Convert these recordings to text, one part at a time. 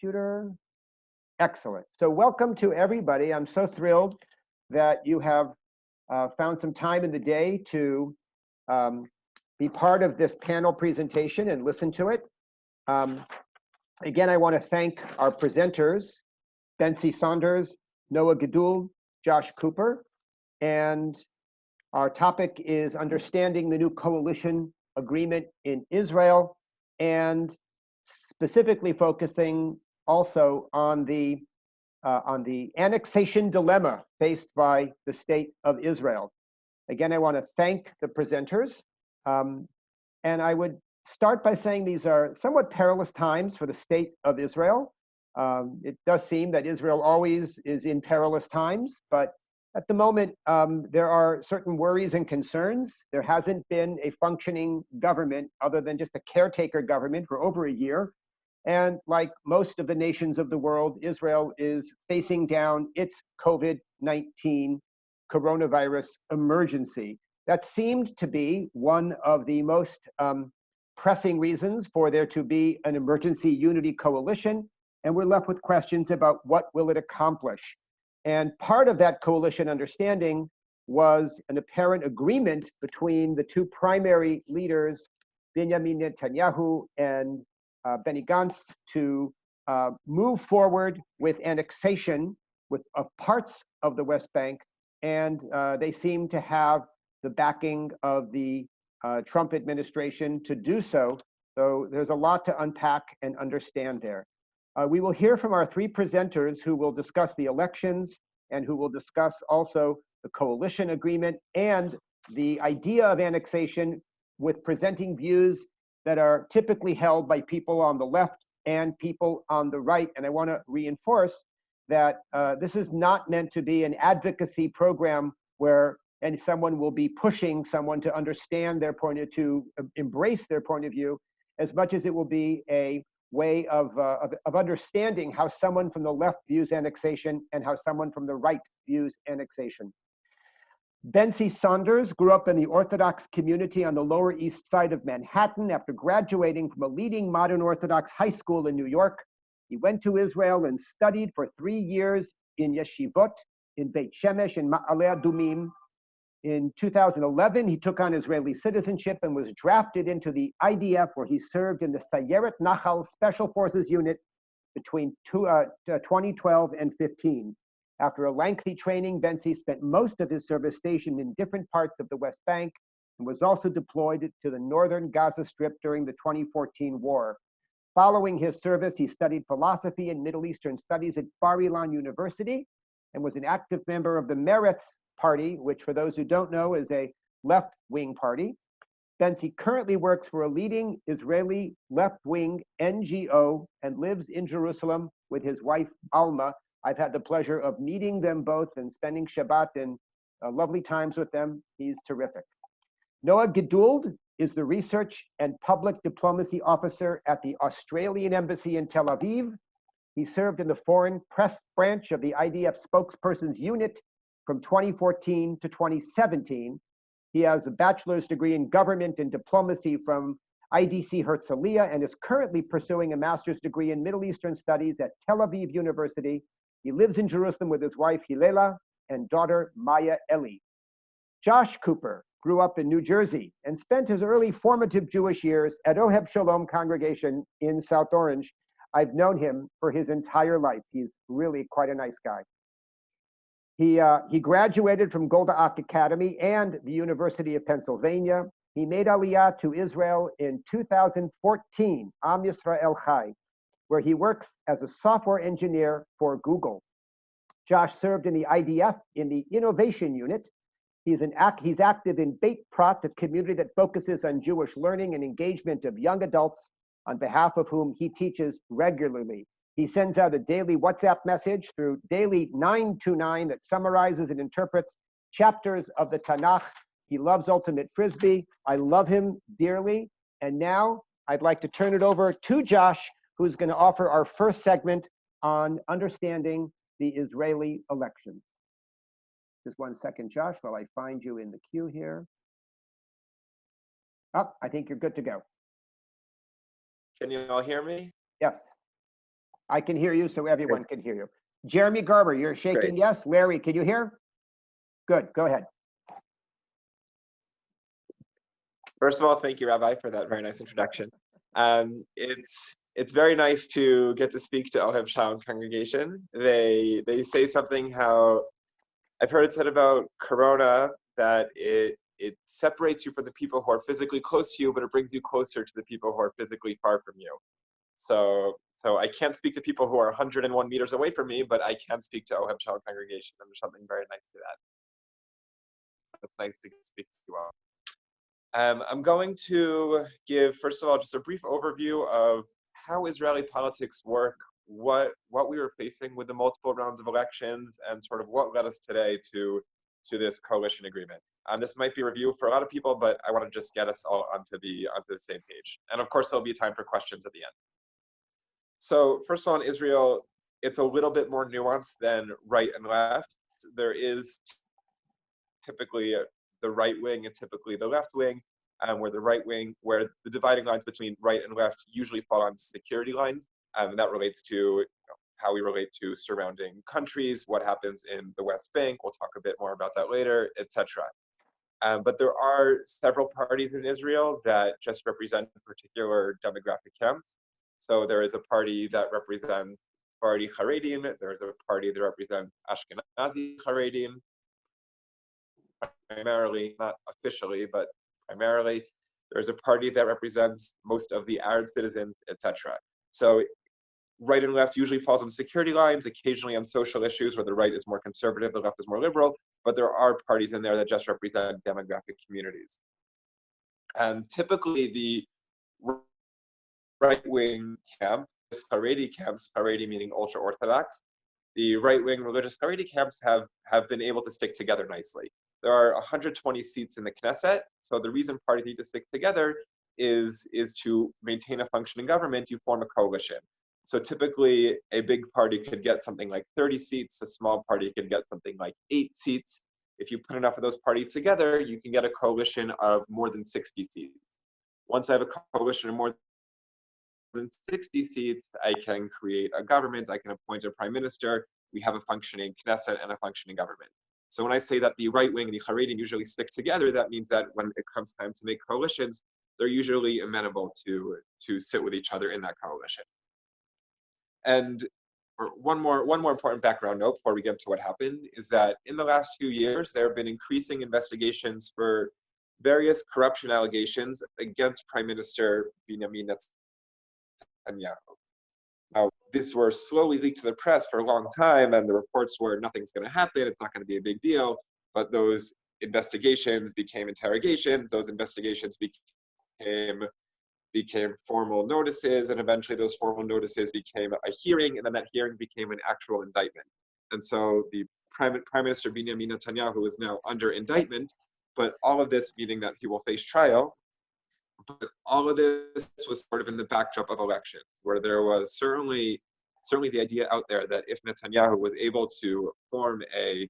computer? Excellent. So welcome to everybody. I'm so thrilled that you have found some time in the day to be part of this panel presentation and listen to it. Again, I want to thank our presenters, Betsy Saunders, Noah Geduld, Josh Cooper, and our topic is understanding the new coalition agreement in Israel, and specifically focusing also on the annexation dilemma faced by the state of Israel. Again, I want to thank the presenters, and I would start by saying these are somewhat perilous times for the state of Israel. It does seem that Israel always is in perilous times, but at the moment, there are certain worries and concerns. There hasn't been a functioning government other than just a caretaker government for over a year. And like most of the nations of the world, Israel is facing down its COVID-19 coronavirus emergency. That seemed to be one of the most pressing reasons for there to be an emergency unity coalition. And we're left with questions about what will it accomplish. And part of that coalition understanding was an apparent agreement between the two primary leaders, Benjamin Netanyahu and Benny Gantz, to move forward with annexation of parts of the West Bank. And they seem to have the backing of the Trump administration to do so. So there's a lot to unpack and understand there. We will hear from our three presenters who will discuss the elections and who will discuss also the coalition agreement and the idea of annexation, with presenting views that are typically held by people on the left and people on the right. And I want to reinforce that this is not meant to be an advocacy program where someone will be pushing someone to understand their point of view, to embrace their point of view, as much as it will be a way of understanding how someone from the left views annexation and how someone from the right views annexation. Betsy Saunders grew up in the Orthodox community on the Lower East Side of Manhattan after graduating from a leading modern Orthodox high school in New York. He went to Israel and studied for 3 years in yeshivot in Beit Shemesh and Ma'ale Adumim. In 2011, he took on Israeli citizenship and was drafted into the IDF, where he served in the Sayeret Nachal Special Forces Unit between 2012 and 15. After a lengthy training, Betsy spent most of his service stationed in different parts of the West Bank and was also deployed to the northern Gaza Strip during the 2014 war. Following his service, he studied philosophy and Middle Eastern studies at Bar Ilan University and was an active member of the Meretz Party, which, for those who don't know, is a left-wing party. Betsy currently works for a leading Israeli left-wing NGO and lives in Jerusalem with his wife, Alma. I've had the pleasure of meeting them both and spending Shabbat in lovely times with them. He's terrific. Noah Geduld is the Research and Public Diplomacy Officer at the Australian Embassy in Tel Aviv. He served in the Foreign Press Branch of the IDF Spokesperson's Unit from 2014 to 2017. He has a bachelor's degree in government and diplomacy from IDC Herzliya and is currently pursuing a master's degree in Middle Eastern studies at Tel Aviv University. He lives in Jerusalem with his wife Hilela and daughter Maya Eli. Josh Cooper grew up in New Jersey and spent his early formative Jewish years at Oheb Shalom congregation in South Orange. I've known him for his entire life. He's really quite a nice guy. He graduated from Golda Ak Academy and the University of Pennsylvania. He made Aliyah to Israel in 2014, Am Yisrael Chai, where he works as a software engineer for Google. Josh served in the IDF in the Innovation Unit. He's active in Beit Prat, a community that focuses on Jewish learning and engagement of young adults, on behalf of whom he teaches regularly. He sends out a daily WhatsApp message through Daily 929 that summarizes and interprets chapters of the Tanakh. He loves ultimate frisbee. I love him dearly. And now I'd like to turn it over to Josh, who's going to offer our first segment on understanding the Israeli elections. Just 1 second, Josh, while I find you in the queue here. Oh, I think you're good to go. Can you all hear me? Yes. I can hear you, so everyone can hear you. Jeremy Garber, you're shaking Great. yes. Larry, can you hear? Good, go ahead. First of all, thank you, Rabbi, for that very nice introduction. It's very nice to get to speak to Oheb Shalom congregation. They say something how I've heard it said about Corona that it separates you from the people who are physically close to you, but it brings you closer to the people who are physically far from you. So I can't speak to people who are 101 meters away from me, but I can speak to Oheb Shalom congregation, and there's something very nice to that. It's nice to speak to you all. I'm going to give, first of all, just a brief overview of how Israeli politics work, what we were facing with the multiple rounds of elections, and sort of what led us today to this coalition agreement. This might be a review for a lot of people, but I want to just get us all onto the same page. And of course, there'll be time for questions at the end. So first of all, in Israel, it's a little bit more nuanced than right and left. There is typically the right wing and typically the left wing, where the dividing lines between right and left usually fall on security lines, and that relates to how we relate to surrounding countries, what happens in the West Bank. We'll talk a bit more about that later, etc. But there are several parties in Israel that just represent particular demographic camps. So there is a party that represents Sephardi Haredim. There is a party that represents Ashkenazi Haredim, primarily, not officially, but primarily. There's a party that represents most of the Arab citizens, etc. So right and left usually falls on security lines, occasionally on social issues where the right is more conservative, the left is more liberal, but there are parties in there that just represent demographic communities. And typically the right-wing camp, the Haredi camps, Haredi meaning ultra-Orthodox, the right-wing religious Haredi camps have been able to stick together nicely. There are 120 seats in the Knesset, so the reason parties need to stick together is to maintain a functioning government. You form a coalition. So typically, a big party could get something like 30 seats, a small party could get something like 8 seats. If you put enough of those parties together, you can get a coalition of more than 60 seats. Once I have a coalition of more than 60 seats, I can create a government, I can appoint a prime minister, we have a functioning Knesset and a functioning government. So when I say that the right wing and the Haredim usually stick together, that means that when it comes time to make coalitions, they're usually amenable to sit with each other in that coalition. And one more important background note before we get to what happened is that in the last few years, there have been increasing investigations for various corruption allegations against Prime Minister Benjamin Netanyahu. Now, these were slowly leaked to the press for a long time, and the reports were nothing's going to happen, it's not going to be a big deal. But those investigations became interrogations, those investigations became formal notices, and eventually those formal notices became a hearing, and then that hearing became an actual indictment. And so the Prime Minister Benjamin Netanyahu is now under indictment, but all of this meaning that he will face trial. But all of this was sort of in the backdrop of election, where there was certainly the idea out there that if Netanyahu was able to form a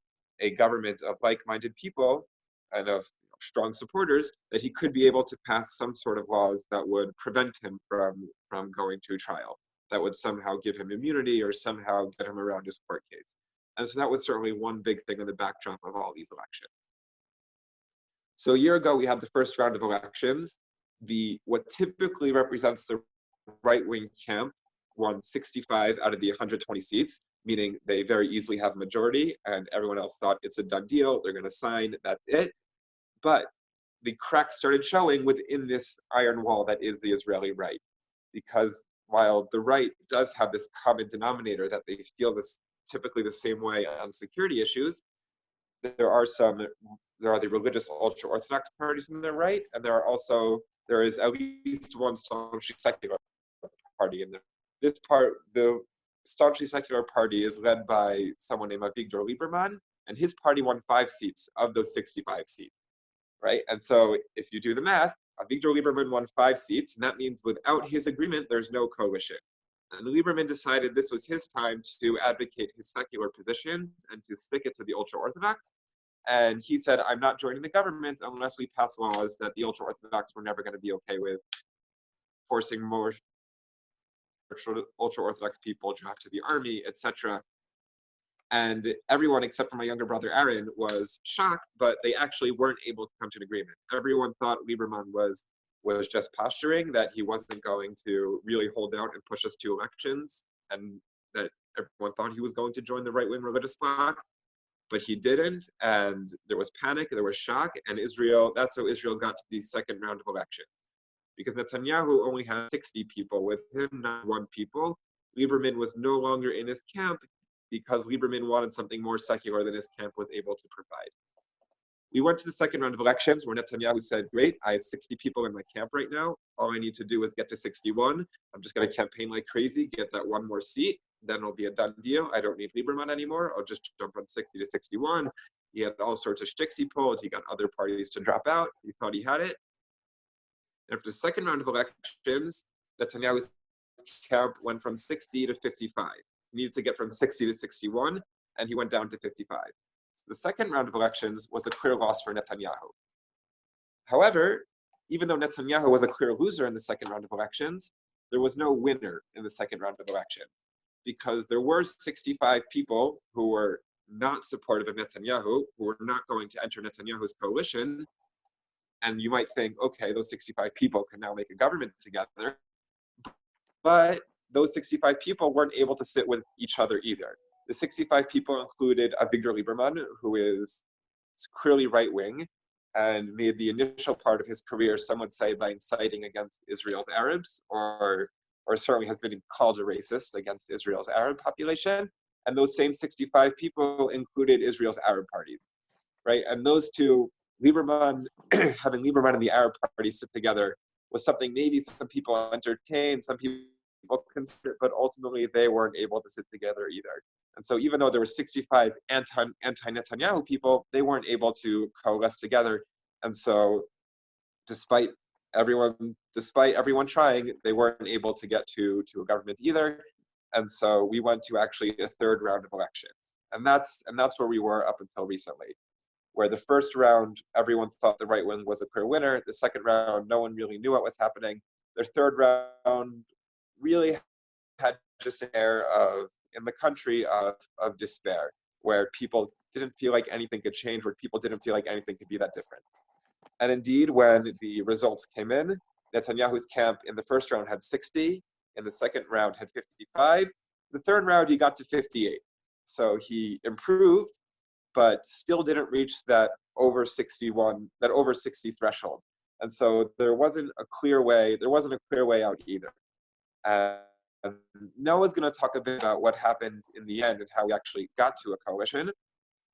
government of like-minded people and of strong supporters, that he could be able to pass some sort of laws that would prevent him from going to trial, that would somehow give him immunity or somehow get him around his court case. And so that was certainly one big thing in the backdrop of all these elections. So a year ago, we had the first round of elections. What typically represents the right-wing camp won 65 out of the 120 seats, meaning they very easily have a majority, and everyone else thought it's a done deal, they're going to sign, that's it. But the cracks started showing within this iron wall that is the Israeli right. Because while the right does have this common denominator that they feel this typically the same way on security issues, there are the religious ultra-Orthodox parties in the right, and there is at least one staunchly secular party in there. The staunchly secular party is led by someone named Avigdor Lieberman, and his party won 5 seats of those 65 seats, right? And so if you do the math, Avigdor Lieberman won 5 seats, and that means without his agreement, there's no coalition. And Lieberman decided this was his time to advocate his secular positions and to stick it to the ultra-Orthodox. And he said, I'm not joining the government unless we pass laws that the ultra-Orthodox were never going to be okay with, forcing more ultra-Orthodox people drafted the army, etc. And everyone except for my younger brother Aaron was shocked, but they actually weren't able to come to an agreement. Everyone thought Lieberman was just posturing, that he wasn't going to really hold out and push us to elections, and that everyone thought he was going to join the right-wing religious bloc, but he didn't, and there was panic, there was shock, and that's how Israel got to the second round of elections. Because Netanyahu only had 60 people with him, not one people. Lieberman was no longer in his camp because Lieberman wanted something more secular than his camp was able to provide. We went to the second round of elections where Netanyahu said, great, I have 60 people in my camp right now. All I need to do is get to 61. I'm just going to campaign like crazy, get that one more seat. Then it'll be a done deal. I don't need Lieberman anymore. I'll just jump from 60 to 61. He had all sorts of shticks he pulled. He got other parties to drop out. He thought he had it. After the second round of elections, Netanyahu's camp went from 60 to 55. He needed to get from 60 to 61, and he went down to 55. So the second round of elections was a clear loss for Netanyahu. However, even though Netanyahu was a clear loser in the second round of elections, there was no winner in the second round of elections, because there were 65 people who were not supportive of Netanyahu, who were not going to enter Netanyahu's coalition. And you might think, okay, those 65 people can now make a government together. But those 65 people weren't able to sit with each other either. The 65 people included Avigdor Lieberman, who is clearly right-wing and made the initial part of his career, some would say, by inciting against Israel's Arabs, or certainly has been called a racist against Israel's Arab population. And those same 65 people included Israel's Arab parties, right? And those two, Lieberman, having Lieberman and the Arab party sit together was something maybe some people entertained, some people considered, but ultimately they weren't able to sit together either. And so even though there were 65 anti-Netanyahu people, they weren't able to coalesce together. And so despite everyone trying, they weren't able to get to a government either. And so we went to actually a third round of elections. And that's where we were up until recently, where the first round, everyone thought the right wing was a clear winner. The second round, no one really knew what was happening. Their third round really had just an air of, in the country, of despair, where people didn't feel like anything could change, where people didn't feel like anything could be that different. And indeed, when the results came in, Netanyahu's camp in the first round had 60, in the second round had 55. The third round, he got to 58. So he improved, but still didn't reach that over 60 threshold. And so there wasn't a clear way out either. And Noah's going to talk a bit about what happened in the end and how we actually got to a coalition.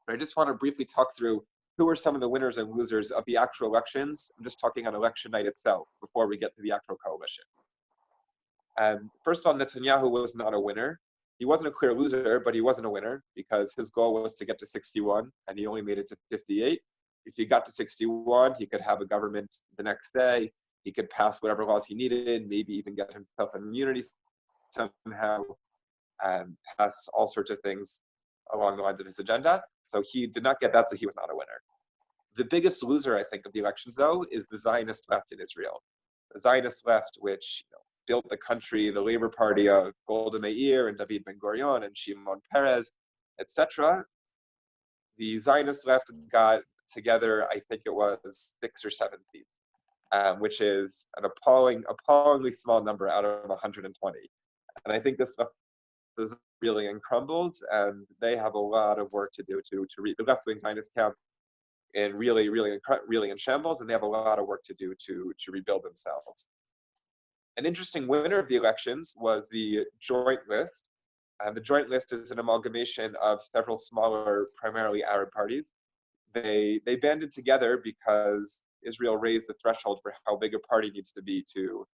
But I just want to briefly talk through who were some of the winners and losers of the actual elections. I'm just talking on election night itself before we get to the actual coalition. First of all, Netanyahu was not a winner. He wasn't a clear loser, but he wasn't a winner because his goal was to get to 61 and he only made it to 58. If he got to 61, he could have a government the next day. He could pass whatever laws he needed, maybe even get himself an immunity somehow, and pass all sorts of things along the lines of his agenda. So he did not get that, so he was not a winner. The biggest loser, I think, of the elections, though, is the Zionist left in Israel. The Zionist left, which built the country, the Labor Party of Golda Meir and David Ben-Gurion and Shimon Peres, etc. The Zionist left got together, I think it was 6 or 7 seats, which is an appallingly small number out of 120. And I think this left is really in crumbles, and they have a lot of work to do to the left-wing Zionist camp in really in shambles, and they have a lot of work to do to rebuild themselves. An interesting winner of the elections was the Joint List. The Joint List is an amalgamation of several smaller, primarily Arab parties. They banded together because Israel raised the threshold for how big a party needs to be to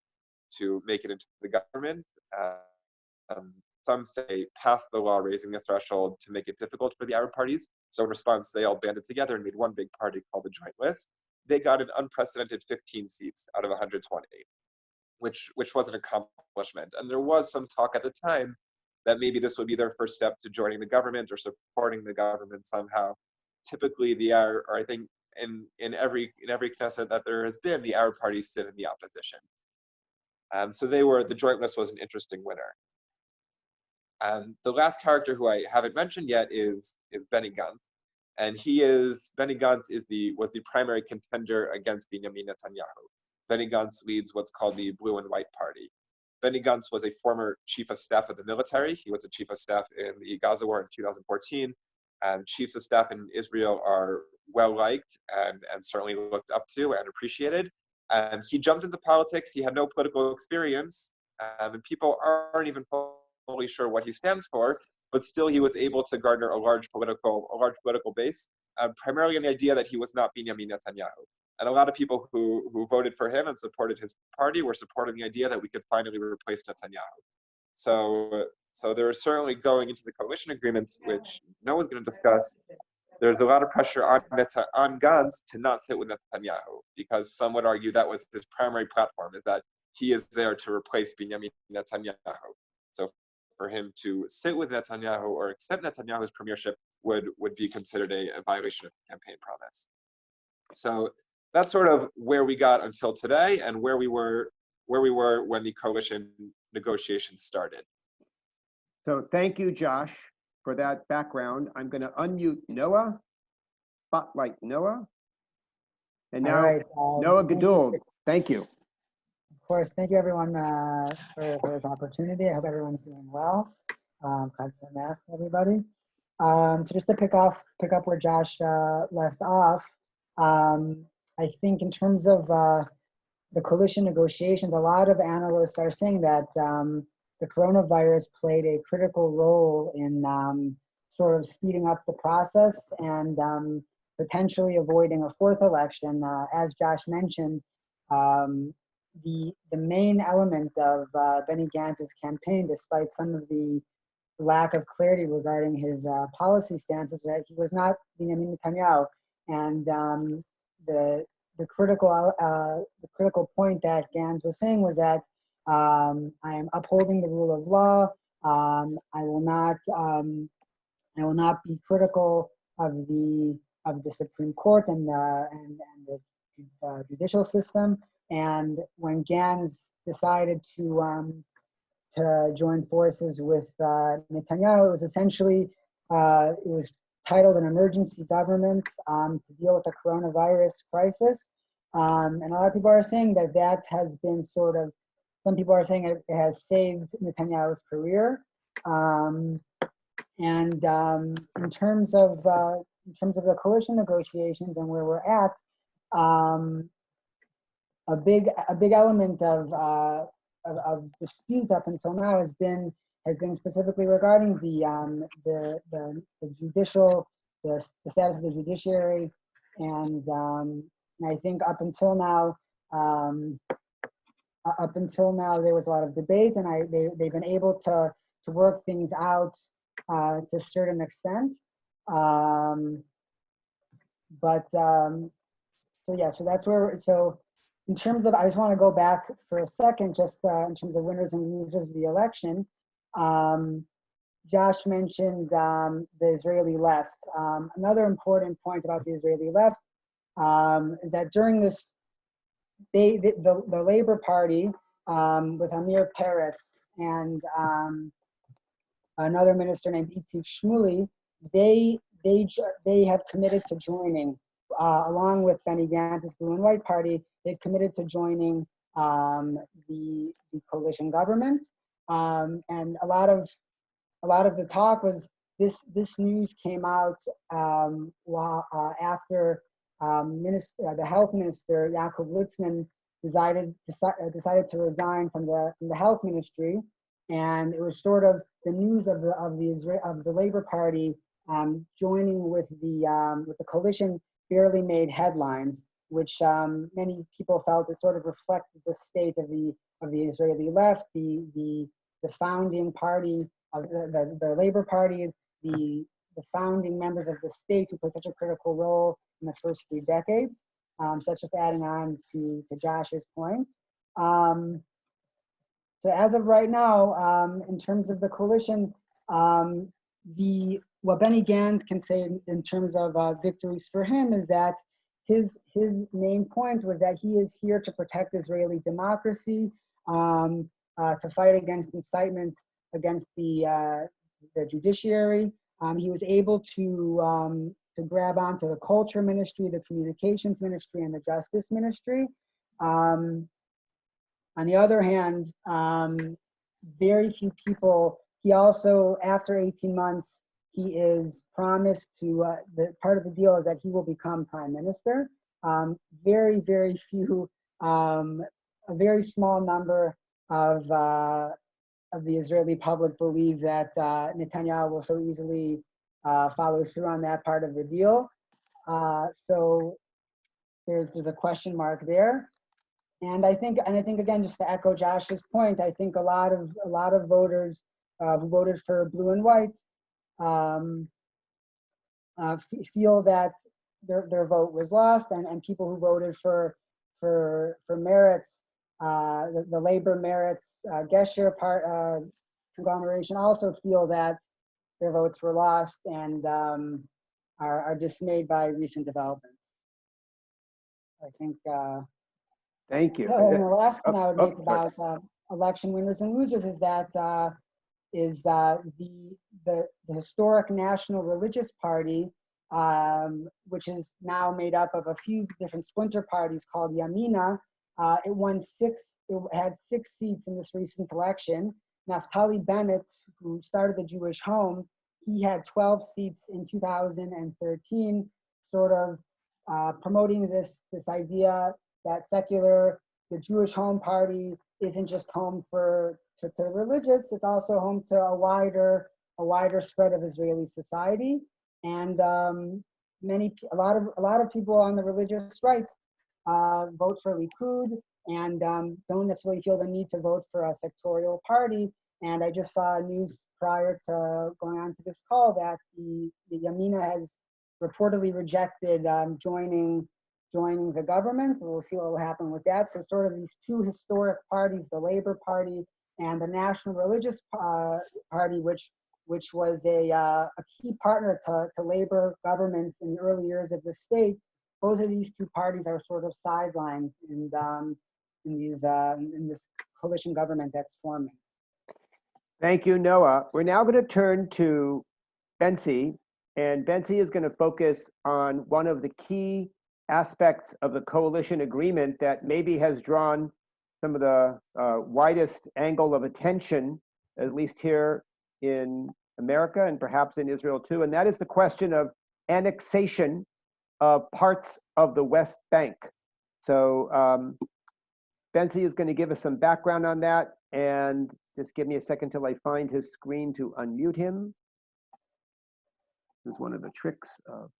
make it into the government. Some say passed the law raising the threshold to make it difficult for the Arab parties. So in response, they all banded together and made one big party called the Joint List. They got an unprecedented 15 seats out of 120, which was an accomplishment. And there was some talk at the time that maybe this would be their first step to joining the government or supporting the government somehow. Typically, the Arab, or I think in every Knesset that there has been, the Arab parties sit in the opposition. So the joint list was an interesting winner. The last character who I haven't mentioned yet is Benny Gantz. And Benny Gantz was the primary contender against Benjamin Netanyahu. Benny Gantz leads what's called the Blue and White Party. Benny Gantz was a former chief of staff of the military. He was a chief of staff in the Gaza war in 2014. Chiefs of staff in Israel are well liked and certainly looked up to and appreciated. He jumped into politics. He had no political experience, and people aren't even fully sure what he stands for. But still, he was able to garner a large political base, primarily on the idea that he was not Benjamin Netanyahu. And a lot of people who voted for him and supported his party were supporting the idea that we could finally replace Netanyahu. So there is certainly, going into the coalition agreements, which Noah's going to discuss, there's a lot of pressure on Gantz to not sit with Netanyahu, because some would argue that was his primary platform, is that he is there to replace Benjamin Netanyahu. So for him to sit with Netanyahu or accept Netanyahu's premiership would be considered a violation of campaign promise. So that's sort of where we got until today, and where we were when the coalition negotiations started. So thank you, Josh, for that background. I'm going to unmute Noah, spotlight Noah. And now, right, Noah Gadul, thank you. Of course, thank you everyone for this opportunity. I hope everyone's doing well. Chag Sameach, everybody. So just to pick up where Josh left off, I think in terms of the coalition negotiations, a lot of analysts are saying that the coronavirus played a critical role in sort of speeding up the process and potentially avoiding a fourth election. As Josh mentioned, the main element of Benny Gantz's campaign, despite some of the lack of clarity regarding his policy stances, that he was not Benjamin Netanyahu. And the critical point that Gantz was saying was that I am upholding the rule of law. I will not be critical of the Supreme Court and the judicial system. And when Gantz decided to join forces with Netanyahu, it was essentially it was titled an emergency government to deal with the coronavirus crisis. And a lot of people are saying that has been sort of, some people are saying it has saved Netanyahu's career. And in terms of the coalition negotiations and where we're at, a big element of dispute up until now has been specifically regarding the status of the judiciary, and I think up until now there was a lot of debate, and they've been able to work things out to a certain extent. So that's where. So in terms of, I just want to go back for a second, just in terms of winners and losers of the election. Josh mentioned the Israeli left. Another important point about the Israeli left is that during this, the Labor Party with Amir Peretz and another minister named Itzik Shmuli, they have committed to joining, along with Benny Gantz's Blue and White Party. They've committed to joining the coalition government, and a lot of the talk was this news came out after the health minister Yaakov Litzman decided to resign from the health ministry, and it was sort of the news of the Labor Party joining with the coalition barely made headlines, which many people felt it sort of reflected the state of the Israeli left, the founding party of the Labor Party, the founding members of the state who played such a critical role in the first 3 decades. So that's just adding on to Josh's point. So as of right now, in terms of the coalition, what Benny Gantz can say in terms of victories for him is that his main point was that he is here to protect Israeli democracy, to fight against incitement against the judiciary. He was able to grab onto the culture ministry, the communications ministry, and the justice ministry. On the other hand, very few people, he also, after 18 months, he is promised to, the part of the deal is that he will become prime minister. Very, very few, a very small number of the Israeli public believe that Netanyahu will so easily follow through on that part of the deal. So there's a question mark there. And I think again, just to echo Josh's point, I think a lot of voters who voted for blue and white feel that their vote was lost, and people who voted for Meretz, the labor Meretz Gesher part conglomeration also feel that their votes were lost and are dismayed by recent developments. I think. Thank you. So, and the last point I would make about election winners and losers is that the historic National Religious Party, which is now made up of a few different splinter parties called Yamina, it had 6 seats in this recent election. Naftali Bennett, who started the Jewish Home, he had 12 seats in 2013, sort of promoting this idea that the Jewish Home Party isn't just home to the religious, it's also home to a wider spread of Israeli society. And a lot of people on the religious right vote for Likud and don't necessarily feel the need to vote for a sectorial party. And I just saw news prior to going on to this call that the Yamina has reportedly rejected joining the government. We'll see what will happen with that. So sort of these two historic parties, the Labor Party and the National Religious Party, which was a key partner to labor governments in the early years of the state, both of these two parties are sort of sidelined in this coalition government that's forming. Thank you, Noah. We're now going to turn to Bentzi, and Bentzi is going to focus on one of the key aspects of the coalition agreement that maybe has drawn some of the widest angle of attention, at least here in America and perhaps in Israel too, and that is the question of annexation of parts of the West Bank. So Bentzi is going to give us some background on that, and just give me a second till I find his screen to unmute him. This is one of the tricks of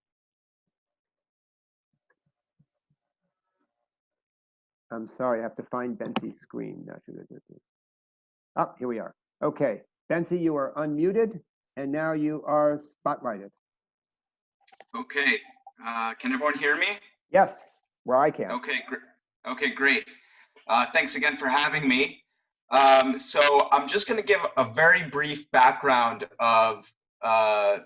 I'm sorry, I have to find Bentzi's screen. Oh, here we are. Okay, Bentzi, you are unmuted, and now you are spotlighted. Okay, can everyone hear me? Yes, where I can. Okay, great. Thanks again for having me. So I'm just going to give a very brief background of the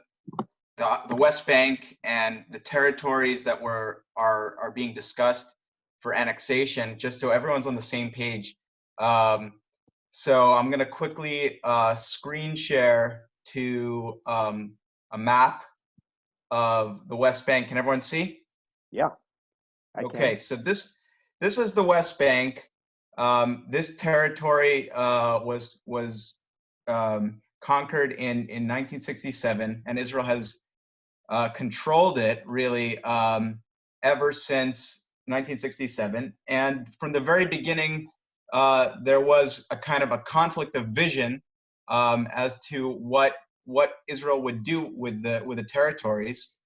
West Bank and the territories that are being discussed for annexation, just so everyone's on the same page. So I'm going to quickly screen share to a map of the West Bank. Can everyone see? Yeah. Okay, so this is the West Bank. This territory was conquered in 1967, and Israel has controlled it really ever since 1967. And from the very beginning, there was a kind of a conflict of vision as to what Israel would do with the territories.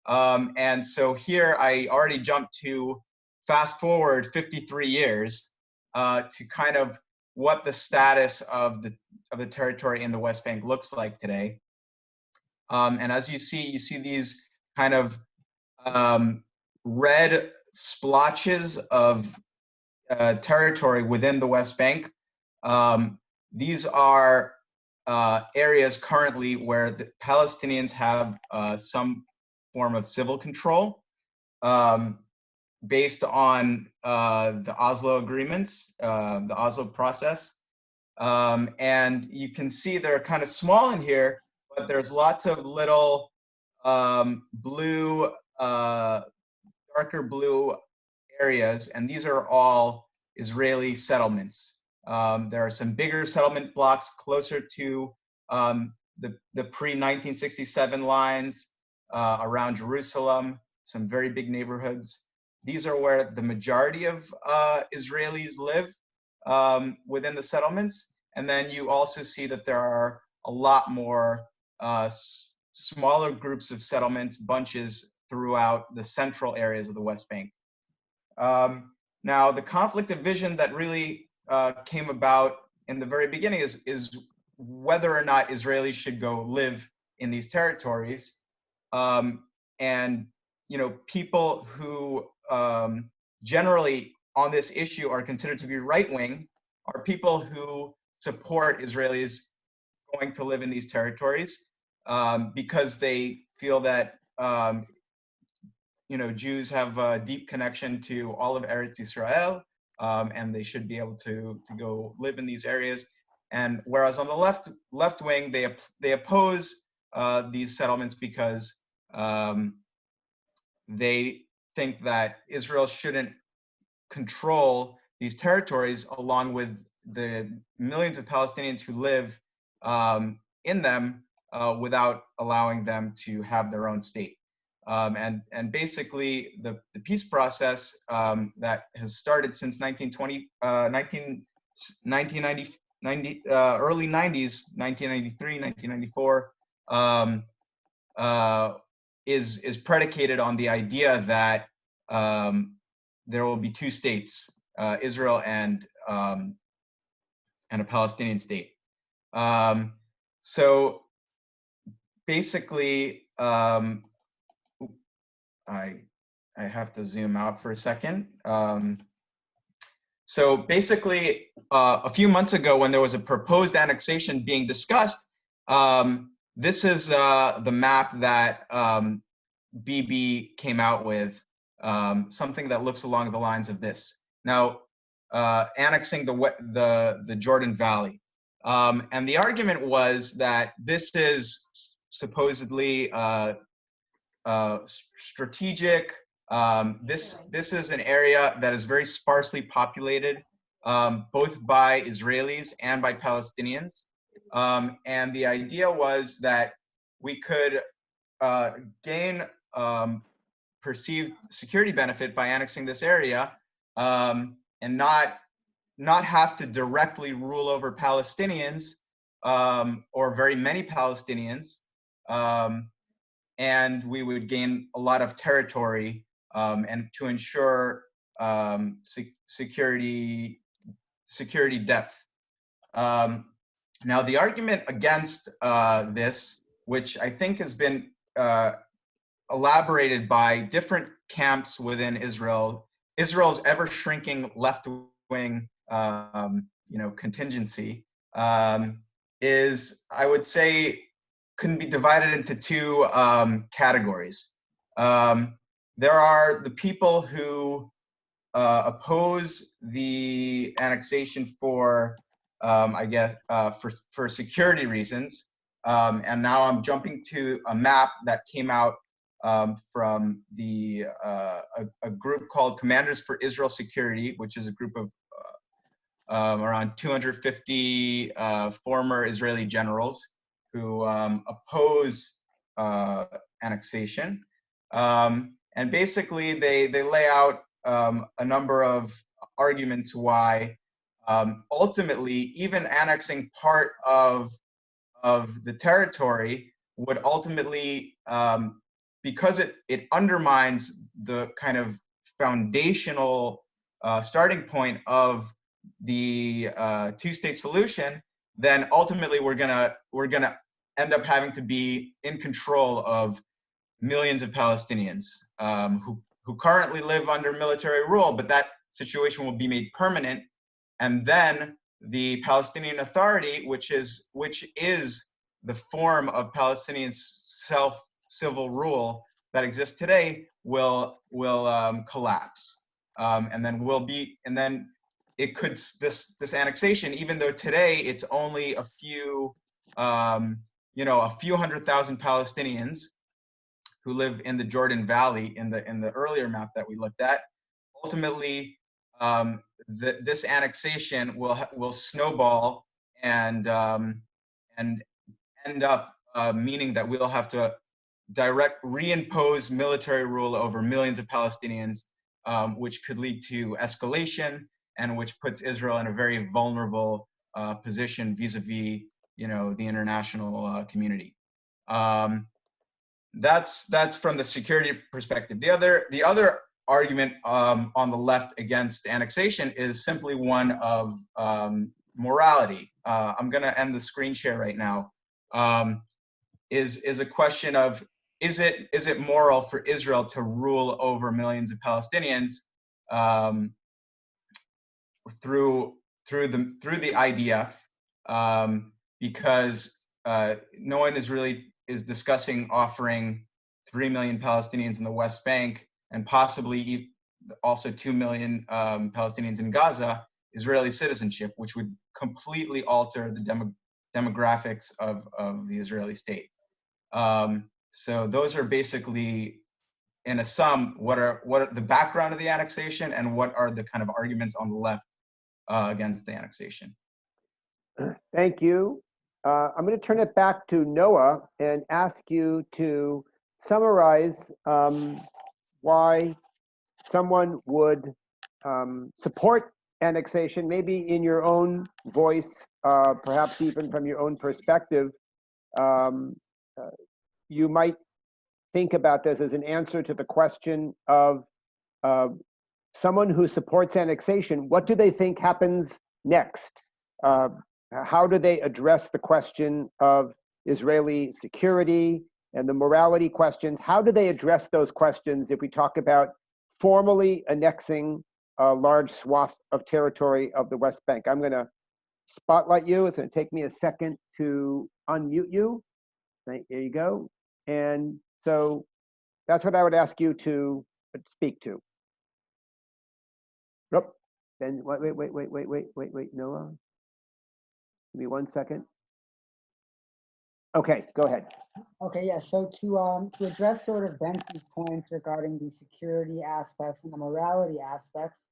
And so here I already jumped to fast forward 53 years to kind of what the status of the territory in the West Bank looks like today. And as you see these kind of red splotches of territory within the West Bank. These are areas currently where the Palestinians have some form of civil control. based on the Oslo agreements, the Oslo process. And you can see they're kind of small in here, but there's lots of little blue, darker blue areas, and these are all Israeli settlements. There are some bigger settlement blocks closer to the pre-1967 lines around Jerusalem, some very big neighborhoods. These are where the majority of Israelis live within the settlements. And then you also see that there are a lot more smaller groups of settlements, bunches throughout the central areas of the West Bank. Now, the conflict of vision that really came about in the very beginning is whether or not Israelis should go live in these territories. And, you know, people who generally on this issue are considered to be right-wing are people who support Israelis going to live in these territories because they feel that you know, Jews have a deep connection to all of Eretz Israel, and they should be able to go live in these areas. And whereas on the left wing, they oppose these settlements because they think that Israel shouldn't control these territories along with the millions of Palestinians who live in them without allowing them to have their own state. And basically the peace process that has started since 1990, early 90s, 1993, 1994, is predicated on the idea that there will be two states, Israel and a Palestinian state. So basically, I have to zoom out for a second. So basically, a few months ago, when there was a proposed annexation being discussed, this is the map that Bibi came out with, something that looks along the lines of this. Now, annexing the Jordan Valley. And the argument was that this is supposedly strategic. This is an area that is very sparsely populated, both by Israelis and by Palestinians. And the idea was that we could gain perceived security benefit by annexing this area, and not have to directly rule over Palestinians or very many Palestinians. And we would gain a lot of territory and to ensure security depth. Now, the argument against this, which I think has been elaborated by different camps within Israel, Israel's ever shrinking left-wing, contingency, is, I would say, can be divided into two categories. There are the people who oppose the annexation for, for security reasons. And now I'm jumping to a map that came out from a group called Commanders for Israel Security, which is a group of around 250 former Israeli generals who oppose annexation. And basically they lay out a number of arguments why ultimately even annexing part of the territory would ultimately, because it undermines the kind of foundational starting point of the two-state solution, then ultimately we're gonna end up having to be in control of millions of Palestinians who currently live under military rule, but that situation will be made permanent, and then the Palestinian Authority, which is the form of Palestinian civil rule, that exists today will collapse, and then it could this annexation, even though today it's only a few a few 100,000 Palestinians who live in the Jordan Valley in the earlier map that we looked at. Ultimately, this annexation will snowball and end up meaning that we'll have to reimpose military rule over millions of Palestinians, which could lead to escalation and which puts Israel in a very vulnerable position vis-a-vis, the international community. That's from the security perspective. The other argument on the left against annexation is simply one of morality. I'm going to end the screen share right now. Is a question of, is it moral for Israel to rule over millions of Palestinians through the IDF, because no one is discussing offering 3 million Palestinians in the West Bank and possibly also 2 million Palestinians in Gaza Israeli citizenship, which would completely alter the demographics of the Israeli state. So those are basically, in a sum, what are the background of the annexation and what are the kind of arguments on the left against the annexation. Thank you. I'm going to turn it back to Noah and ask you to summarize why someone would support annexation, maybe in your own voice, perhaps even from your own perspective. You might think about this as an answer to the question of someone who supports annexation. What do they think happens next? How do they address the question of Israeli security and the morality questions? How do they address those questions if we talk about formally annexing a large swath of territory of the West Bank? I'm going to spotlight you. It's going to take me a second to unmute you. There you go. And so that's what I would ask you to speak to. Nope. Then wait, Noah. Give me 1 second. Okay, go ahead. Okay, yeah, so to address sort of Benson's points regarding the security aspects and the morality aspects,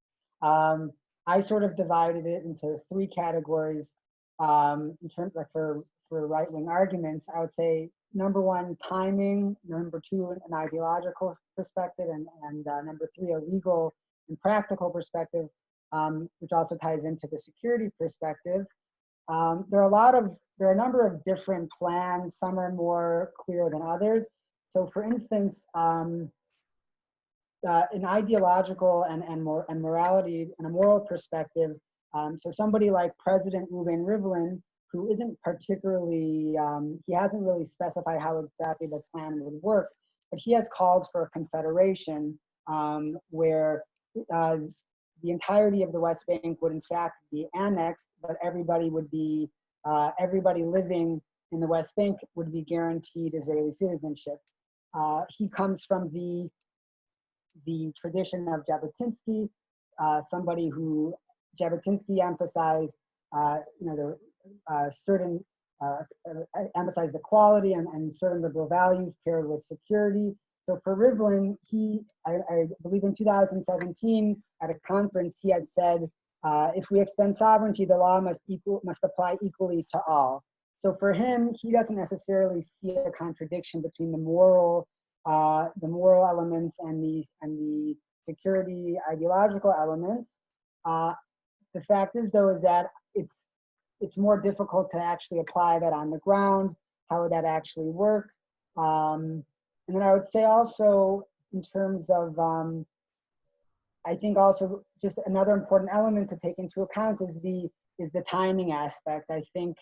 I sort of divided it into 3 categories in terms of for right-wing arguments. I would say number 1, timing, number 2, an ideological perspective, and number 3, a legal and practical perspective, which also ties into the security perspective. There are a number of different plans. Some are more clear than others. So, for instance, an ideological and morality and a moral perspective. So, somebody like President Reuven Rivlin, who isn't particularly, he hasn't really specified how exactly the plan would work, but he has called for a confederation where the entirety of the West Bank would in fact be annexed, but everybody living in the West Bank would be guaranteed Israeli citizenship. He comes from the tradition of Jabotinsky, somebody who Jabotinsky emphasized, emphasized equality and certain liberal values paired with security. So for Rivlin, I believe in 2017 at a conference, he had said, if we extend sovereignty, the law must apply equally to all. So for him, he doesn't necessarily see a contradiction between the moral elements and the security ideological elements. The fact is, though, is that it's more difficult to actually apply that on the ground. How would that actually work? And then I would say also in terms of, I think also just another important element to take into account is the timing aspect. I think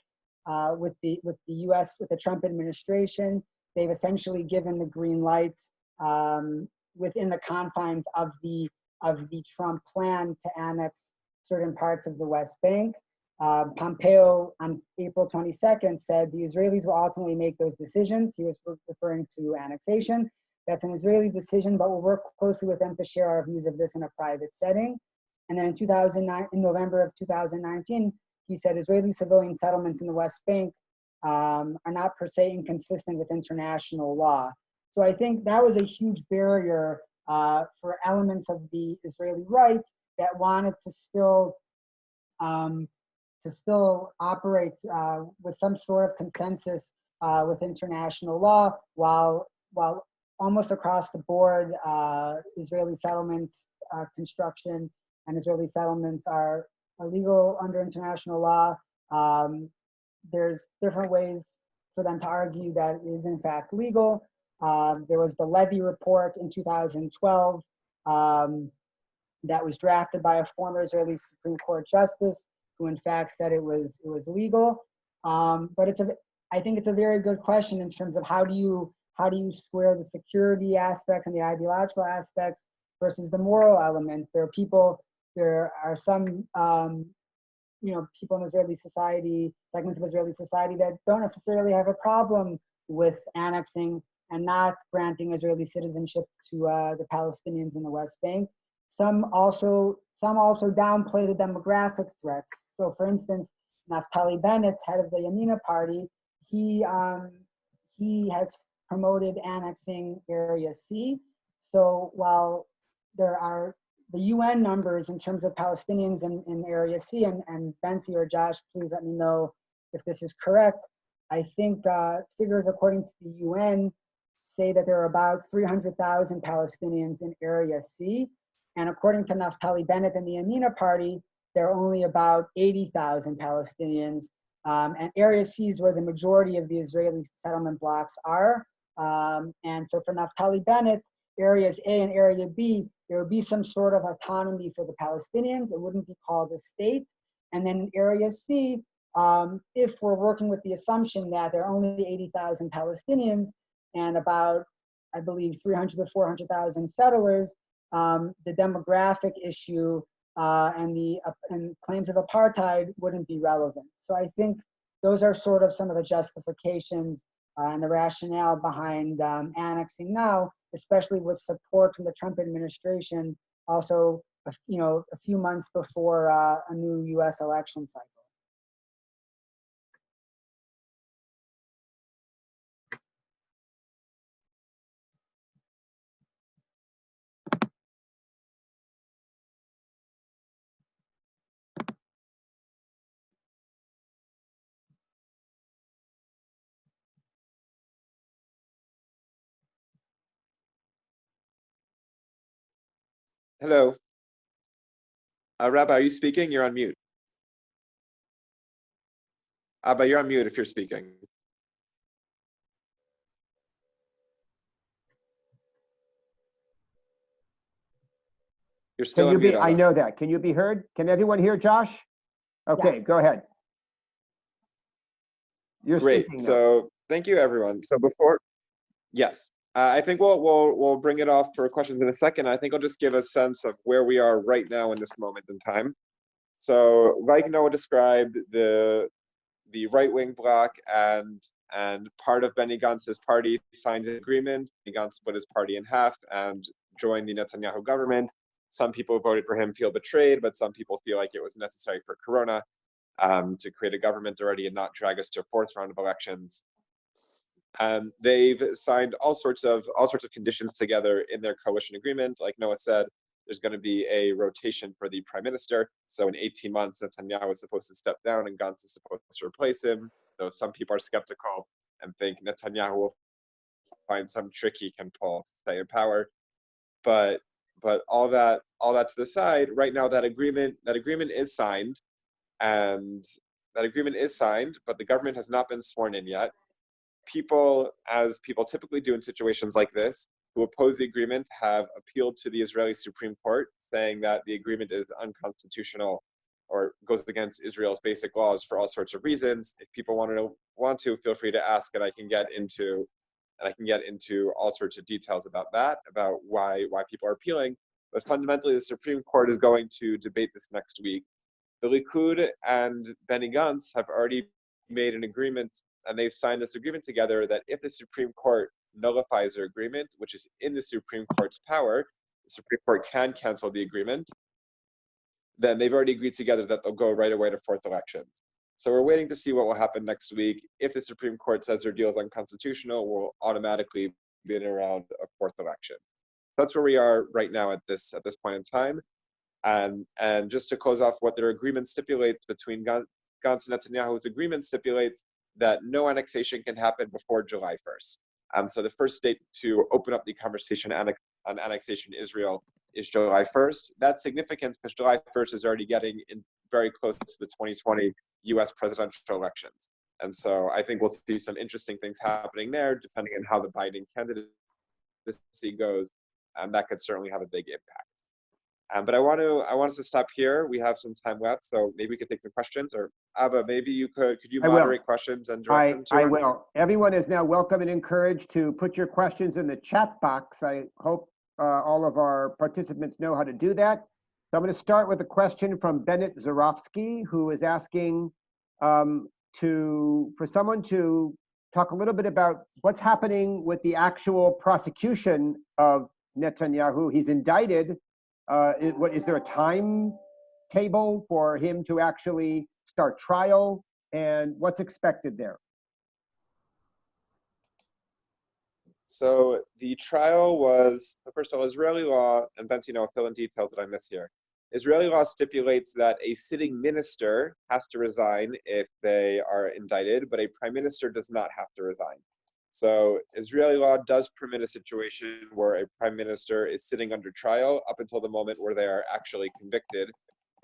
with the U.S., with the Trump administration, they've essentially given the green light within the confines of the Trump plan to annex certain parts of the West Bank. Pompeo on April 22nd said the Israelis will ultimately make those decisions. He was referring to annexation, That's an Israeli decision, but we'll work closely with them to share our views of this in a private setting. And then in November of 2019, he said Israeli civilian settlements in the West Bank are not per se inconsistent with international law. So I think that was a huge barrier for elements of the Israeli right that wanted to still operate with some sort of consensus with international law, while almost across the board, Israeli settlement construction and Israeli settlements are illegal under international law. There's different ways for them to argue that it is in fact legal. There was the Levy report in 2012 that was drafted by a former Israeli Supreme Court justice who in fact said it was legal. But I think it's a very good question in terms of how do you square the security aspects and the ideological aspects versus the moral element. There are some people in Israeli society, segments of Israeli society that don't necessarily have a problem with annexing and not granting Israeli citizenship to the Palestinians in the West Bank. Some also downplay the demographic threats. So, for instance, Naftali Bennett, head of the Yamina party, he has promoted annexing Area C. So while there are the UN numbers in terms of Palestinians in Area C, and Bensi or Josh, please let me know if this is correct. I think figures according to the UN say that there are about 300,000 Palestinians in Area C. And according to Naftali Bennett and the Yamina party, there are only about 80,000 Palestinians. And Area C is where the majority of the Israeli settlement blocks are. And so for Naftali Bennett, Areas A and Area B, there would be some sort of autonomy for the Palestinians. It wouldn't be called a state. And then in Area C, if we're working with the assumption that there are only 80,000 Palestinians and about, I believe, 300 to 400,000 settlers, the demographic issue and claims of apartheid wouldn't be relevant. So I think those are sort of some of the justifications and the rationale behind annexing now, especially with support from the Trump administration, also a few months before a new U.S. election cycle. Hello. Rabbi, are you speaking? You're on mute. Abba, you're on mute if you're speaking. You're still on mute, Abba. I know that. Can you be heard? Can everyone hear Josh? Okay, yeah. Go ahead. You're great. Speaking now. So thank you, everyone. So yes, I think we'll bring it off for questions in a second. I think I'll just give a sense of where we are right now in this moment in time. So like Noah described, the right-wing bloc and part of Benny Gantz's party signed an agreement. Benny Gantz split his party in half and joined the Netanyahu government. Some people who voted for him feel betrayed, but some people feel like it was necessary for Corona to create a government already and not drag us to a fourth round of elections. They've signed all sorts of conditions together in their coalition agreement. Like Noah said, there's going to be a rotation for the prime minister. So in 18 months, Netanyahu is supposed to step down and Gantz is supposed to replace him. Though some people are skeptical and think Netanyahu will find some trick he can pull to stay in power. But all that to the side, right now that agreement is signed, but the government has not been sworn in yet. People, as people typically do in situations like this, who oppose the agreement have appealed to the Israeli Supreme Court, saying that the agreement is unconstitutional or goes against Israel's basic laws for all sorts of reasons. If people want to, feel free to ask, and I can get into all sorts of details about that, about why people are appealing. But fundamentally, the Supreme Court is going to debate this next week. The Likud and Benny Gantz have already made an agreement, and they've signed this agreement together that if the Supreme Court nullifies their agreement, which is in the Supreme Court's power, the Supreme Court can cancel the agreement, then they've already agreed together that they'll go right away to fourth elections. So we're waiting to see what will happen next week. If the Supreme Court says their deal is unconstitutional, we'll automatically be in around a fourth election. So that's where we are right now at this point in time. And just to close off what their agreement stipulates between Gantz and Netanyahu's agreement stipulates that no annexation can happen before July 1st. So the first state to open up the conversation on annexation in Israel is July 1st. That's significant because July 1st is already getting in very close to the 2020 US presidential elections. And so I think we'll see some interesting things happening there, depending on how the Biden candidacy goes. And that could certainly have a big impact. But I want us to stop here. We have some time left, so maybe we could take some questions. Or Abba, maybe you could you moderate questions and direct them to I us? will. Everyone is now welcome and encouraged to put your questions in the chat box. I hope all of our participants know how to do that. So I'm going to start with a question from Bennett Zarofsky, who is asking for someone to talk a little bit about what's happening with the actual prosecution of Netanyahu. He's indicted. Is there a timetable for him to actually start trial, and what's expected there? So the trial was, first of all, Israeli law, and Betsy, I'll fill in details that I miss here. Israeli law stipulates that a sitting minister has to resign if they are indicted, but a prime minister does not have to resign. So Israeli law does permit a situation where a prime minister is sitting under trial up until the moment where they are actually convicted.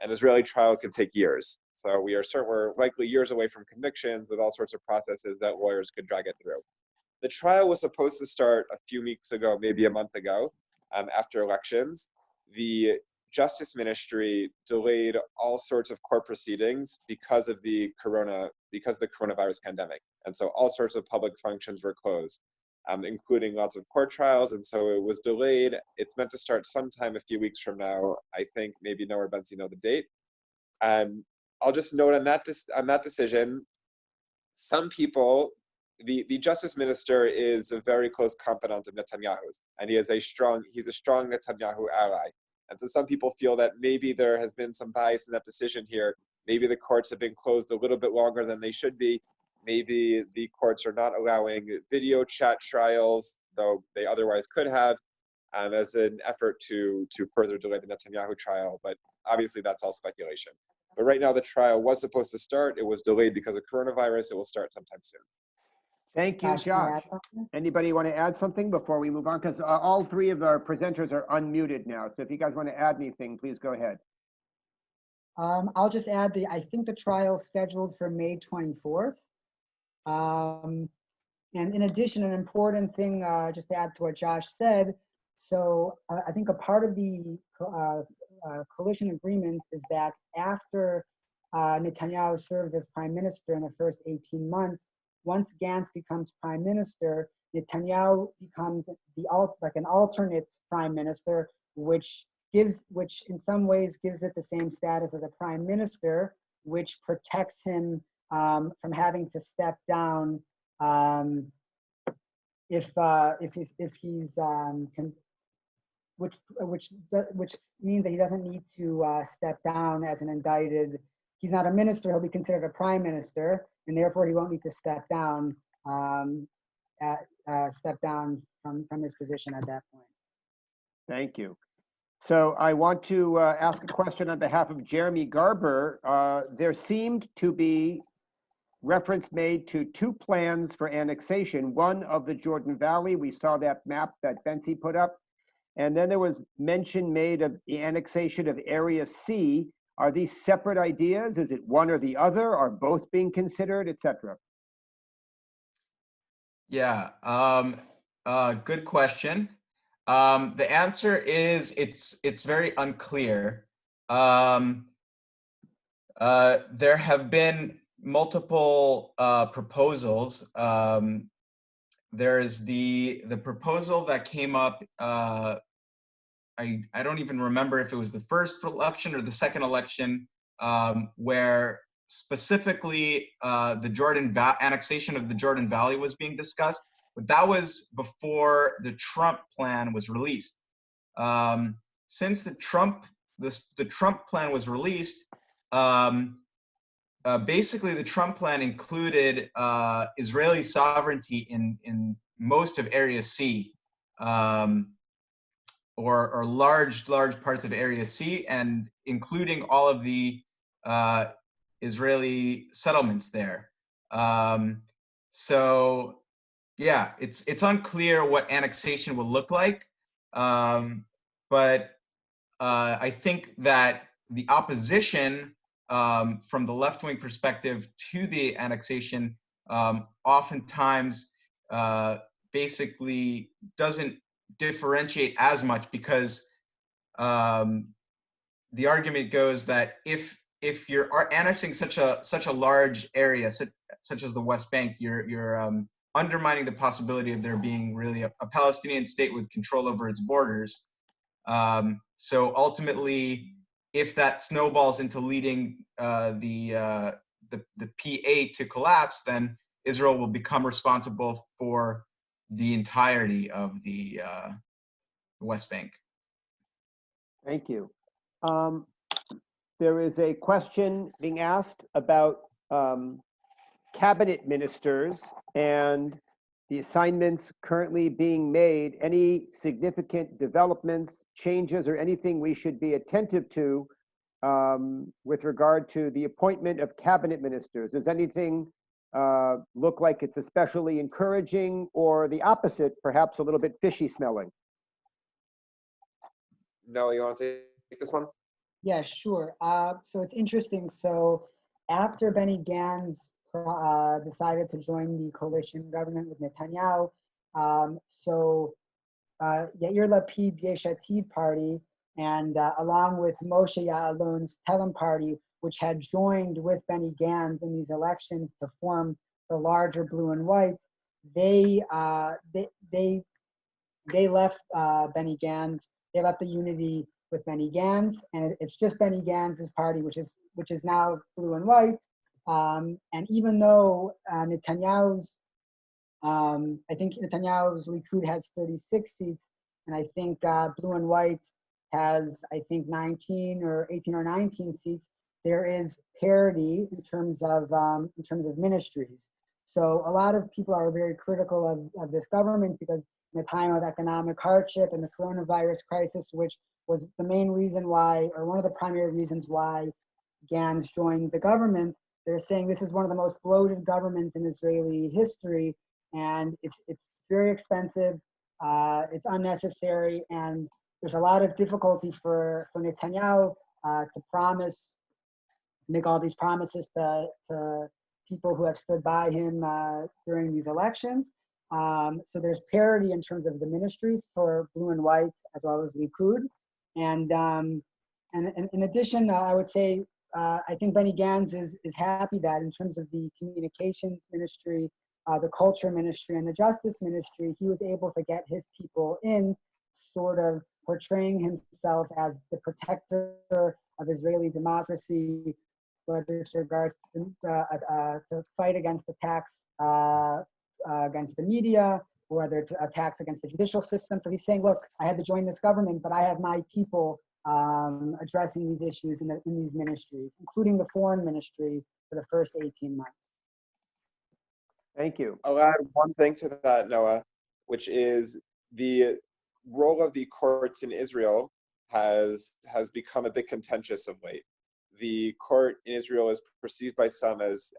An Israeli trial can take years. So we're likely years away from convictions with all sorts of processes that lawyers could drag it through. The trial was supposed to start a few weeks ago, maybe a month ago, after elections. The Justice Ministry delayed all sorts of court proceedings because of the coronavirus pandemic. And so all sorts of public functions were closed, including lots of court trials. And so it was delayed. It's meant to start sometime a few weeks from now. I think maybe Noah or Benzi know the date. I'll just note on that decision, some people, the Justice Minister is a very close confidant of Netanyahu's, and he's a strong Netanyahu ally. And so some people feel that maybe there has been some bias in that decision here. Maybe the courts have been closed a little bit longer than they should be. Maybe the courts are not allowing video chat trials, though they otherwise could have, as an effort to further delay the Netanyahu trial. But obviously that's all speculation. But right now the trial was supposed to start. It was delayed because of coronavirus. It will start sometime soon. Thank you, Josh. Anybody want to add something before we move on? Because all three of our presenters are unmuted now. So if you guys want to add anything, please go ahead. I'll just add I think the trial is scheduled for May 24th. And in addition, an important thing, just to add to what Josh said, so I think a part of the coalition agreement is that after Netanyahu serves as prime minister in the first 18 months, once Gantz becomes prime minister, Netanyahu becomes like an alternate prime minister, which in some ways gives it the same status as a prime minister, which protects him from having to step down which means that he doesn't need to step down as an indicted. He's not a minister; he'll be considered a prime minister, and therefore he won't need to step down from his position at that point. Thank you. So I want to ask a question on behalf of Jeremy Garber. There seemed to be reference made to two plans for annexation, one of the Jordan Valley. We saw that map that Benzi put up. And then there was mention made of the annexation of Area C. Are these separate ideas? Is it one or the other? Are both being considered, etc.? Yeah, good question. The answer is it's very unclear. There have been multiple proposals. There's the proposal that came up. I don't even remember if it was the first election or the second election, where specifically the annexation of the Jordan Valley was being discussed. But that was before the Trump plan was released. Since the Trump plan was released, basically the Trump plan included Israeli sovereignty in most of Area C, or large parts of Area C, and including all of the Israeli settlements there. So yeah, it's unclear what annexation will look like, but I think that the opposition from the left-wing perspective to the annexation oftentimes basically doesn't differentiate as much, because the argument goes that if you're annexing such a large area, such as the West Bank, you're undermining the possibility of there being really a Palestinian state with control over its borders. So ultimately, if that snowballs into leading the P8 to collapse, then Israel will become responsible for the entirety of the West Bank. Thank you. There is a question being asked about cabinet ministers and the assignments currently being made. Any significant developments, changes, or anything we should be attentive to with regard to the appointment of cabinet ministers? Does anything look like it's especially encouraging, or the opposite, perhaps a little bit fishy smelling? No, you want to take this one? Yeah, sure. So it's interesting. So after Benny Gantz decided to join the coalition government with Netanyahu, Yair Lapid's Yesh Atid party, and along with Moshe Ya'alon's Telem party, which had joined with Benny Gantz in these elections to form the larger blue and white, they left Benny Gantz. They left the unity with Benny Gantz, and it's just Benny Gantz's party, which is now blue and white. And even though Netanyahu's, I think Netanyahu's Likud has 36 seats, and I think blue and white has, I think, 19 or 18 or 19 seats, there is parity in terms of ministries. So a lot of people are very critical of this government, because in a time of economic hardship and the coronavirus crisis, which was the main reason why, or one of the primary reasons why Gantz joined the government, they're saying this is one of the most bloated governments in Israeli history, and it's very expensive, it's unnecessary, and there's a lot of difficulty for Netanyahu to make all these promises to people who have stood by him during these elections. So there's parity in terms of the ministries for blue and white as well as Likud. And in addition, I would say, I think Benny Gantz is happy that in terms of the communications ministry, the culture ministry, and the justice ministry, he was able to get his people in, sort of portraying himself as the protector of Israeli democracy, whether it's regards to fight against attacks against the media, or whether it's attacks against the judicial system. So he's saying, look, I had to join this government, but I have my people addressing these issues in these ministries, including the foreign ministry for the first 18 months. Thank you. I'll add one thing to that, Noah, which is the role of the courts in Israel has become a bit contentious of late. The court in Israel is perceived by some as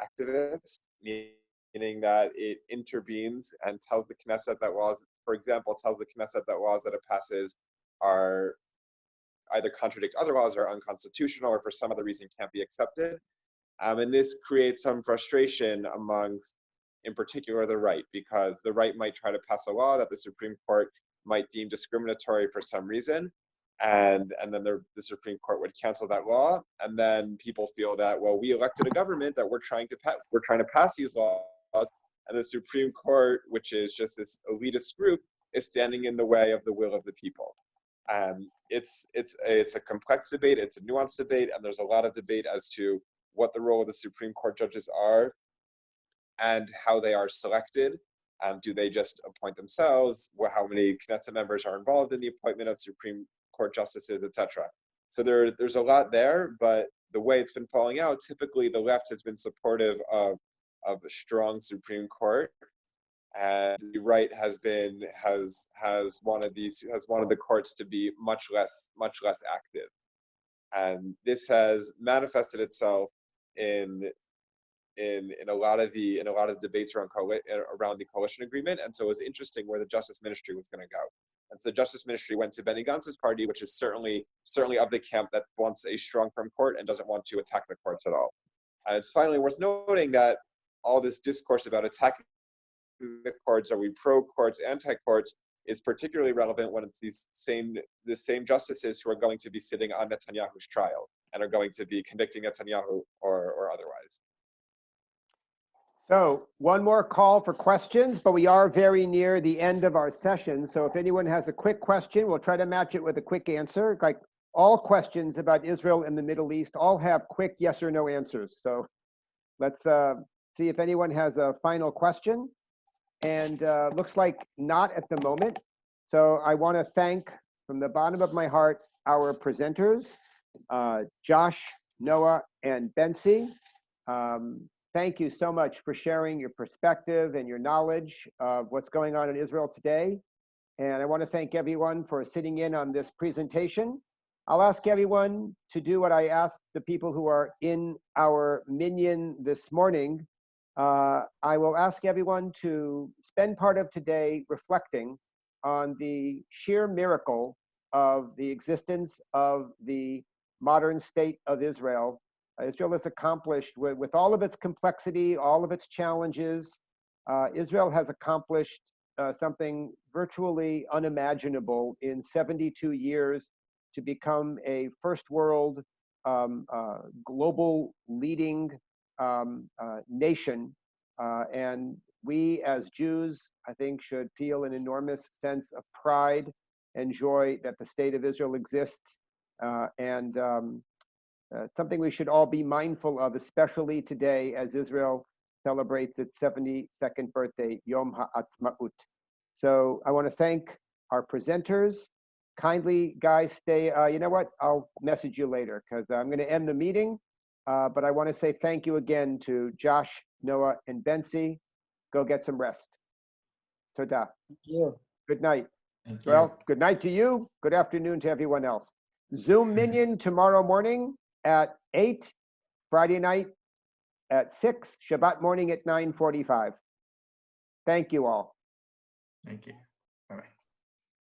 activist, meaning that it intervenes and tells the Knesset that laws, for example, tells the Knesset that laws that it passes are either contradict other laws or unconstitutional, or for some other reason can't be accepted. And this creates some frustration amongst, in particular, the right, because the right might try to pass a law that the Supreme Court might deem discriminatory for some reason, and then the Supreme Court would cancel that law, and then people feel that, well, we elected a government that we're trying to pass these laws, and the Supreme Court, which is just this elitist group, is standing in the way of the will of the people. It's a complex debate, it's a nuanced debate, and there's a lot of debate as to what the role of the Supreme Court judges are and how they are selected. Do they just appoint themselves? How many Knesset members are involved in the appointment of Supreme Court justices, etc.? So there's a lot there, but the way it's been falling out, typically the left has been supportive of a strong Supreme Court, and the right has wanted the courts to be much less active, and this has manifested itself in a lot of debates around the coalition agreement. And so it was interesting where the Justice Ministry was going to go. And so the Justice Ministry went to Benny Gantz's party, which is certainly of the camp that wants a strong, firm court and doesn't want to attack the courts at all. And it's finally worth noting that all this discourse about attacking the courts, are we pro-courts, anti-courts, is particularly relevant when it's the same justices who are going to be sitting on Netanyahu's trial and are going to be convicting Netanyahu or otherwise. So one more call for questions, but we are very near the end of our session. So if anyone has a quick question, we'll try to match it with a quick answer. Like all questions about Israel and the Middle East all have quick yes or no answers. So let's see if anyone has a final question. And looks like not at the moment. So I want to thank from the bottom of my heart our presenters, Josh, Noah, and Bentzi. Thank you so much for sharing your perspective and your knowledge of what's going on in Israel today. And I want to thank everyone for sitting in on this presentation. I'll ask everyone to do what I asked the people who are in our minyan this morning. I will ask everyone to spend part of today reflecting on the sheer miracle of the existence of the modern state of Israel. Israel has accomplished, with all of its complexity, all of its challenges, Israel has accomplished something virtually unimaginable in 72 years to become a first world global leading nation. And we as Jews, I think, should feel an enormous sense of pride and joy that the state of Israel exists. Something we should all be mindful of, especially today as Israel celebrates its 72nd birthday, Yom HaAtzmaut. So I want to thank our presenters. Kindly, guys, stay. You know what? I'll message you later because I'm going to end the meeting. But I want to say thank you again to Josh, Noah, and Bentzi. Go get some rest. Toda. Thank you. Good night. Thank you. Well, good night to you. Good afternoon to everyone else. Zoom Minyan tomorrow morning at 8, Friday night at 6, Shabbat morning at 9:45. Thank you all. Thank you.